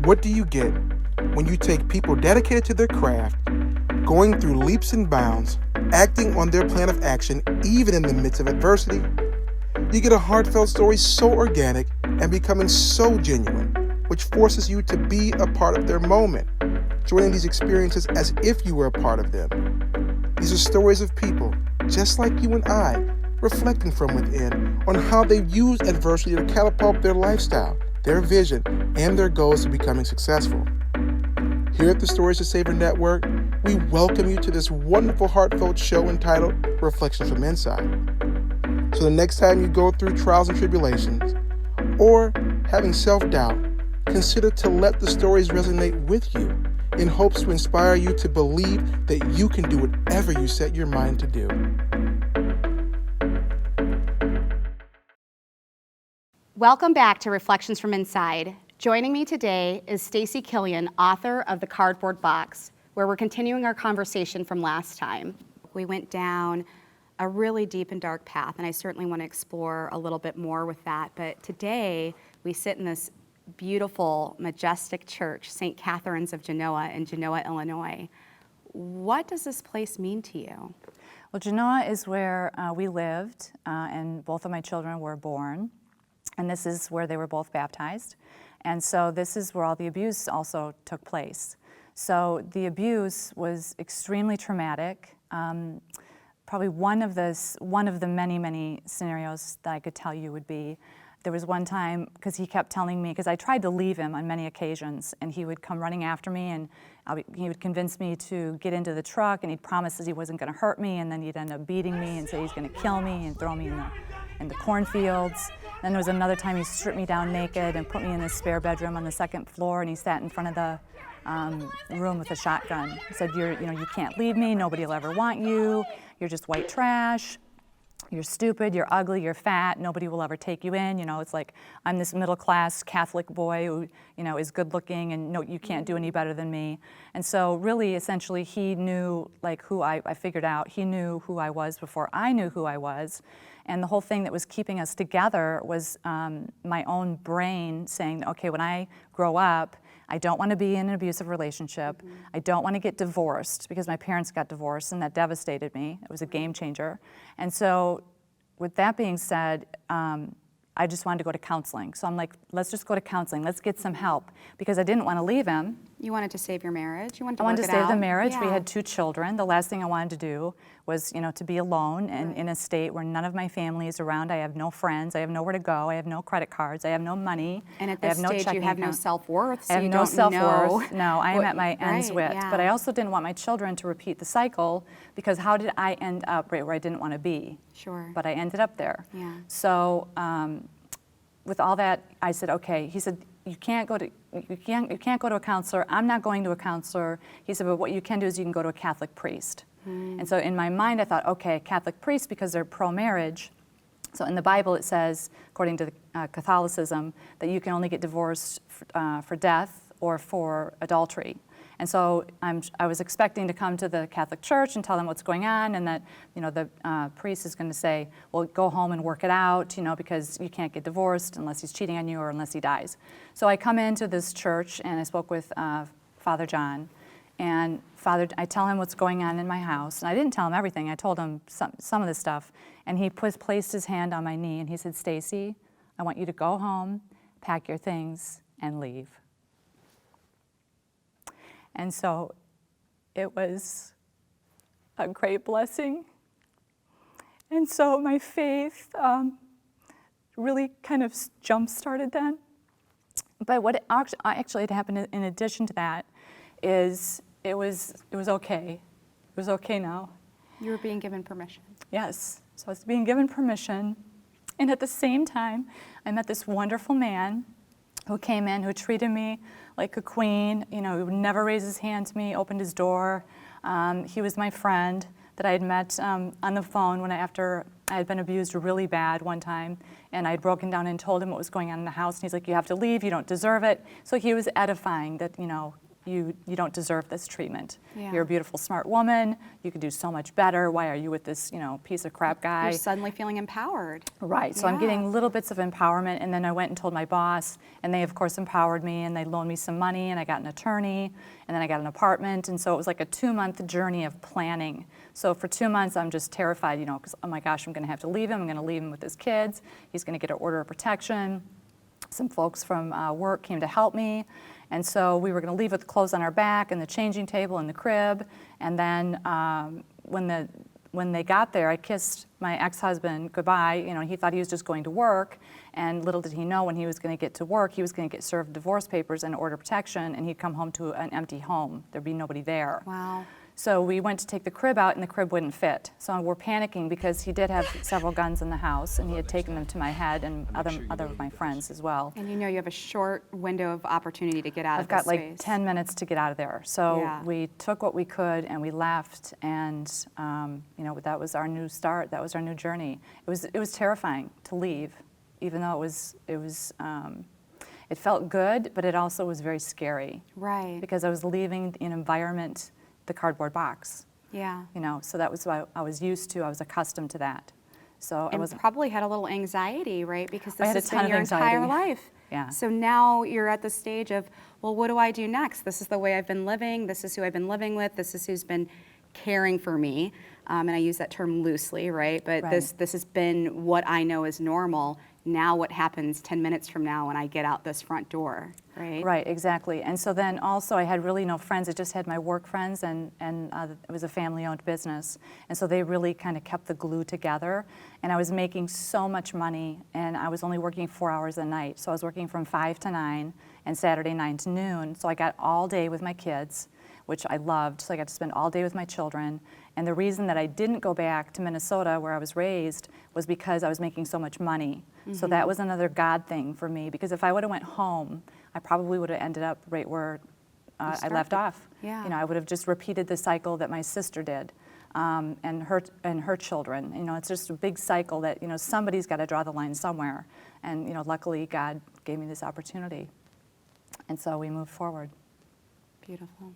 What do you get when you take people dedicated to their craft, going through leaps and bounds, acting on their plan of action even in the midst of adversity? You get a heartfelt story so organic and becoming so genuine, which forces you to be a part of their moment, joining these experiences as if you were a part of them. These are stories of people, just like you and I, reflecting from within on how they've used adversity to catapult their lifestyle, their vision, and their goals to becoming successful. Here at the Stories to Savor Network, we welcome you to this wonderful heartfelt show entitled Reflections from Inside. So the next time you go through trials and tribulations, or having self-doubt, consider to let the stories resonate with you in hopes to inspire you to believe that you can do whatever you set your mind to do. Welcome back to Reflections from Inside. Joining me today is Stacy Killion, author of The Cardboard Box, where we're continuing our conversation from last time. We went down a really deep and dark path, and I certainly want to explore a little bit more with that. But today, we sit in this beautiful, majestic church, St. Catherine's of Genoa in Genoa, Illinois. What does this place mean to you? Well, Genoa is where we lived, and both of my children were born, and this is where they were both baptized. And so this is where all the abuse also took place. So the abuse was extremely traumatic. Probably one of the many scenarios that I could tell you would be, there was one time, because he kept telling me, because I tried to leave him on many occasions, and he would come running after me, and he would convince me to get into the truck, and he'd promise that he wasn't going to hurt me, and then he'd end up beating me and say he's going to kill me and throw me in the cornfields. Then there was another time he stripped me down naked and put me in the spare bedroom on the second floor, and he sat in front of the room with a shotgun. He said, you can't leave me, nobody will ever want you, you're just white trash, you're stupid, you're ugly, you're fat, nobody will ever take you in. It's like I'm this middle-class Catholic boy who, is good-looking, and no, you can't do any better than me. And so really, essentially, he knew who I figured out, he knew who I was before I knew who I was. And the whole thing that was keeping us together was my own brain saying, okay, when I grow up, I don't want to be in an abusive relationship. Mm-hmm. I don't want to get divorced, because my parents got divorced, and that devastated me. It was a game changer. And so with that being said, I just wanted to go to counseling. So I'm like, let's just go to counseling. Let's get some help, because I didn't want to leave him. You wanted to save your marriage? You wanted to I wanted work to it save out? the marriage. Yeah. We had 2 children. The last thing I wanted to do was, to be alone and in a state where none of my family is around. I have no friends. I have nowhere to go. I have no credit cards. I have no money. And at I this have no stage, you have no account. self-worth, so I have you no don't self-worth. know. No, I am at my end's right, wit. yeah. But I also didn't want my children to repeat the cycle, because how did I end up right where I didn't want to be? Sure. But I ended up there. Yeah. So with all that, I said, okay. He said, you can't go to a counselor. I'm not going to a counselor. He said, but what you can do is you can go to a Catholic priest. And so in my mind, I thought, okay, Catholic priest, because they're pro-marriage. So in the Bible, it says, according to Catholicism, that you can only get divorced for death or for adultery. And so I was expecting to come to the Catholic Church and tell them what's going on, and that the priest is going to say, well, go home and work it out, because you can't get divorced unless he's cheating on you or unless he dies. So I come into this church, and I spoke with Father John, and I tell him what's going on in my house, and I didn't tell him everything. I told him some of the stuff, and he placed his hand on my knee, and he said, Stacy, I want you to go home, pack your things, and leave. And so it was a great blessing. And so my faith really kind of jump-started then. But what actually had happened in addition to that is it was okay. It was okay now. You were being given permission. Yes. So I was being given permission. And at the same time, I met this wonderful man who came in, who treated me like a queen, he would never raise his hand to me, opened his door. He was my friend that I had met on the phone after I had been abused really bad one time, and I had broken down and told him what was going on in the house, and he's like, you have to leave, you don't deserve it. So he was edifying that, you don't deserve this treatment. Yeah. You're a beautiful, smart woman. You could do so much better. Why are you with this, piece of crap guy? You're suddenly feeling empowered. Right, so I'm Yeah. getting little bits of empowerment, and then I went and told my boss, and they of course empowered me, and they loaned me some money, and I got an attorney, and then I got an apartment, and so it was like a 2-month journey of planning. So for 2 months, I'm just terrified, because, oh my gosh, I'm gonna have to leave him, I'm gonna leave him with his kids, he's gonna get an order of protection. Some folks from work came to help me, and so we were gonna leave with the clothes on our back, and the changing table, and the crib, and then when they got there, I kissed my ex-husband goodbye. He thought he was just going to work, and little did he know when he was going to get to work, he was going to get served divorce papers and order protection, and he'd come home to an empty home. There'd be nobody there. Wow. So we went to take the crib out, and the crib wouldn't fit. So we're panicking because he did have several guns in the house, and he had taken them to my head and other of my friends as well. And you have a short window of opportunity to get out I've of got this like space. 10 minutes to get out of there. So Yeah. we took what we could and we left, and that was our new start. That was our new journey. It was terrifying to leave, even though it felt good, but it also was very scary. Right. Because I was leaving an environment, the cardboard box. Yeah. So that was what I was used to. I was accustomed to that. So I And wasn't. probably had a little anxiety, right? Because I this had a has ton been of your entire anxiety. life. Yeah. So now you're at the stage of, well, what do I do next? This is the way I've been living. This is who I've been living with. This is who's been caring for me. And I use that term loosely, right? But Right. this has been what I know is normal. Now what happens 10 minutes from now when I get out this front door, right? Right, exactly. And so then also I had really no friends. I just had my work friends, and it was a family-owned business. And so they really kind of kept the glue together. And I was making so much money, and I was only working 4 hours a night. So I was working from 5 to 9 and Saturday 9 to noon. So I got all day with my kids, which I loved. So I got to spend all day with my children. And the reason that I didn't go back to Minnesota, where I was raised, was because I was making so much money. So that was another God thing for me, because if I would have went home, I probably would have ended up right where I left off. Yeah. I would have just repeated the cycle that my sister did, and her children. It's just a big cycle that somebody's got to draw the line somewhere. And luckily God gave me this opportunity, and so we moved forward. Beautiful.